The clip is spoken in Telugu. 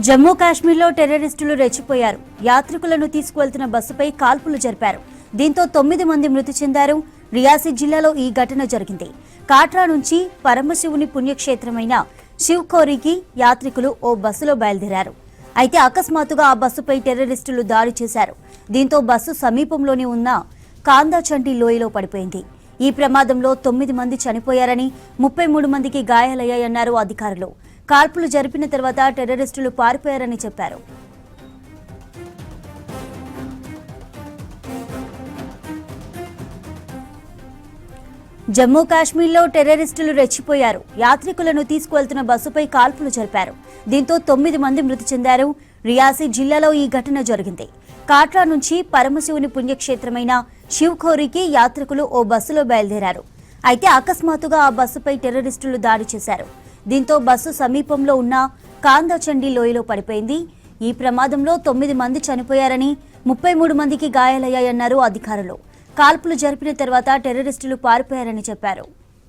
జమ్మూ కాశ్మీర్లో టెర్రరిస్టులు రెచ్చిపోయారు. యాత్రికులను తీసుకువెళ్తున్న బస్సుపై కాల్పులు జరిపారు. దీంతో 9 మంది మృతి చెందారు. రియాసీ జిల్లాలో ఈ ఘటన జరిగింది. కాట్రా నుంచి పరమశివుని పుణ్యక్షేత్రమైన శివ్ఖోరీకి యాత్రికులు ఓ బస్సులో బయలుదేరారు. అయితే అకస్మాత్తుగా ఆ బస్సుపై టెర్రరిస్టులు దాడి చేశారు. దీంతో బస్సు సమీపంలోనే ఉన్న కాందాచండి లోయలో పడిపోయింది. ఈ ప్రమాదంలో 9 మంది చనిపోయారని 33 మందికి గాయాలయ్యాయన్నారు అధికారులు. కాల్పులు జరిపిన తర్వాత టెర్రరిస్టులు పారిపోయారని చెప్పారు. జమ్మూ కాశ్మీర్లో టెర్రరిస్టులు రెచ్చిపోయారు. యాత్రికులను తీసుకువెళ్తున్న బస్సుపై కాల్పులు జరిపారు. దీంతో 9 మంది మృతి చెందారు. రియాసీ జిల్లాలో ఈ ఘటన జరిగింది. కాట్రా నుంచి పరమశివుని పుణ్యక్షేత్రమైన శివ్ఖోరీకి యాత్రికులు ఓ బస్సులో బయలుదేరారు. అయితే అకస్మాత్తుగా ఆ బస్సుపై టెర్రరిస్టులు దాడి చేశారు. దీంతో బస్సు సమీపంలో ఉన్న కాందాచండి లోయలో పడిపోయింది. ఈ ప్రమాదంలో 9 మంది చనిపోయారని 33 మందికి గాయాలయ్యాయన్నారు అధికారులు. కాల్పులు జరిపిన తర్వాత టెర్రరిస్టులు పారిపోయారని చెప్పారు.